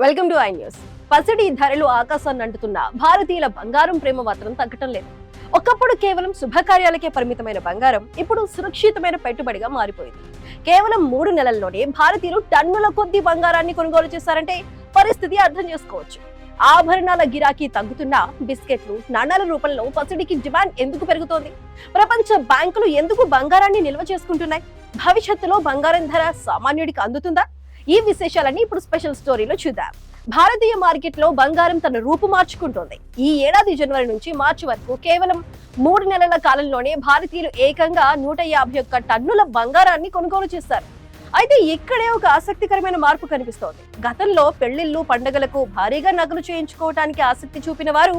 Welcome to I news. పసిడి ధరలు ఆకాశాన్ని అంటుతున్న భారతీయుల బంగారం ప్రేమ మాత్రం తగ్గటం లేదు. ఒకప్పుడు కేవలం శుభకార్యాలకే పరిమితమైన బంగారం ఇప్పుడు సురక్షితమైన పెట్టుబడిగా మారిపోయింది. కేవలం 3 నెలల్లోనే భారతీయులు టన్నుల కొద్ది బంగారాన్ని కొనుగోలు చేశారంటే పరిస్థితి అర్థం చేసుకోవచ్చు. ఆభరణాల గిరాకీ తగ్గుతున్నా బిస్కెట్లు, నాణాల రూపంలో పసిడికి డిమాండ్ ఎందుకు పెరుగుతోంది? ప్రపంచ బ్యాంకులు ఎందుకు బంగారాన్ని నిల్వ చేసుకుంటున్నాయి? భవిష్యత్తులో బంగారం ధర సామాన్యుడికి అందుతుందా? ఈ విశేషాలన్నీ ఇప్పుడు స్పెషల్ స్టోరీలో చూద్దాం. భారతీయ మార్కెట్ లో బంగారం తన రూపు మార్చుకుంటోంది. ఈ ఏడాది జనవరి నుంచి మార్చి వరకు కేవలం 3 నెలల కాలంలోనే భారతీయులు ఏకంగా 151 టన్నుల బంగారాన్ని కొనుగోలు చేశారు. అయితే ఇక్కడే ఒక ఆసక్తికరమైన మార్పు కనిపిస్తోంది. గతంలో పెళ్లిళ్లు, పండుగలకు భారీగా నగలు చేయించుకోవడానికి ఆసక్తి చూపిన వారు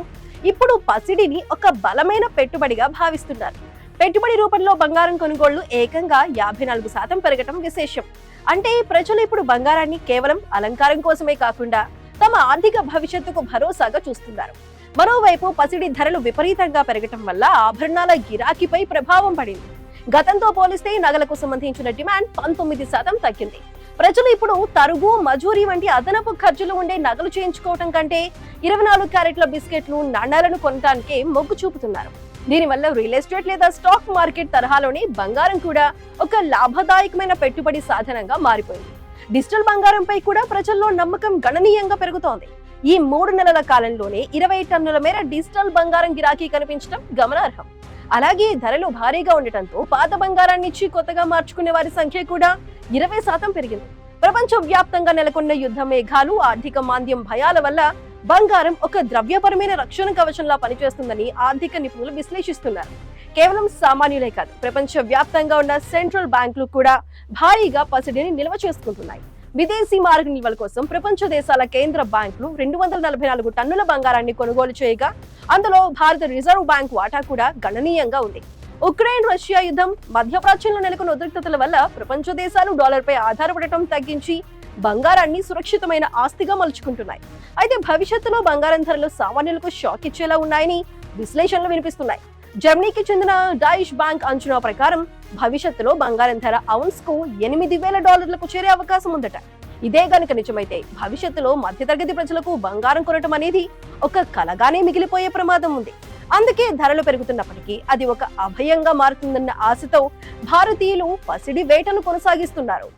ఇప్పుడు పసిడిని ఒక బలమైన పెట్టుబడిగా భావిస్తున్నారు. పెట్టుబడి రూపంలో బంగారం కొనుగోళ్లు ఏకంగా 54% పెరగటం విశేషం. అంటే ప్రజలు ఇప్పుడు బంగారాన్ని కేవలం అలంకారం కోసమే కాకుండా తమ ఆర్థిక భవిష్యత్తుకు భరోసాగా చూస్తున్నారు. మరోవైపు పసిడి ధరలు విపరీతంగా పెరగటం వల్ల ఆభరణాల గిరాకీపై ప్రభావం పడింది. గతంతో పోలిస్తే నగలకు సంబంధించిన డిమాండ్ 19% తగ్గింది. ప్రజలు ఇప్పుడు తరుగు, మజూరీ వంటి అదనపు ఖర్చులు ఉండే నగలు చేయించుకోవటం కంటే 24 క్యారెట్ల బిస్కెట్లు, నాణాలను కొనడానికే మొగ్గు చూపుతున్నారు. దీనివల్ల రియల్ ఎస్టేట్ లేదా స్టాక్ మార్కెట్ తరహాలోనే బంగారం కూడా ఒక లాభదాయకమైన పెట్టుబడి సాధనంగా మారిపోయింది. డిజిటల్ బంగారంపై కూడా ప్రజల్లో నమ్మకం గణనీయంగా పెరుగుతోంది. ఈ 3 నెలల కాలంలోనే 20 టన్నుల మేర డిజిటల్ బంగారం గిరాకీ కనిపించడం గమనార్హం. అలాగే ధరలు భారీగా ఉండటంతో పాత బంగారాన్ని ఇచ్చి కొత్తగా మార్చుకునే వారి సంఖ్య కూడా 20% పెరిగింది. ప్రపంచ వ్యాప్తంగా నెలకొన్న యుద్ధ మేఘాలు, ఆర్థిక మాంద్యం భయాల వల్ల బంగారం ఒక ద్రవ్యపరమైన రక్షణ కవచంలా పనిచేస్తుందని ఆర్థిక నిపుణులు విశ్లేషిస్తున్నారు. కేవలం సామాన్యులే కాదు, ప్రపంచ వ్యాప్తంగా ఉన్న సెంట్రల్ బ్యాంకులు కూడా భారీగా పసిడిని నిల్వ చేసుకుంటున్నాయి. విదేశీ మారక నిల్వల కోసం ప్రపంచ దేశాల కేంద్ర బ్యాంకులు 244 టన్నుల బంగారాన్ని కొనుగోలు చేయగా అందులో భారత రిజర్వ్ బ్యాంక్ వాటా కూడా గణనీయంగా ఉంది. ఉక్రెయిన్ రష్యా యుద్ధం, మధ్యప్రాచ్యంలో నెలకొన్న ఉద్రిక్తతల వల్ల ప్రపంచ దేశాలు డాలర్పై ఆధారపడటం తగ్గించి బంగారాన్ని సురక్షితమైన ఆస్తిగా మలుచుకుంటున్నాయి. అయితే భవిష్యత్తులో బంగారం ధరలు సామాన్యులకు షాక్ ఇచ్చేలా ఉన్నాయని విశ్లేషణలు వినిపిస్తున్నాయి. జర్మనీకి చెందిన డాయిష్ బ్యాంక్ అంచనా ప్రకారం భవిష్యత్తులో బంగారం ధర ఔన్స్ కు $8,000 చేరే అవకాశం ఉందట. ఇదే గనుక నిజమైతే భవిష్యత్తులో మధ్యతరగతి ప్రజలకు బంగారం కొనటం అనేది ఒక కలగానే మిగిలిపోయే ప్రమాదం ఉంది. అందుకే ధరలు పెరుగుతున్నప్పటికీ అది ఒక అభయంగా మారుతుందన్న ఆశతో భారతీయులు పసిడి వేటను కొనసాగిస్తున్నారు.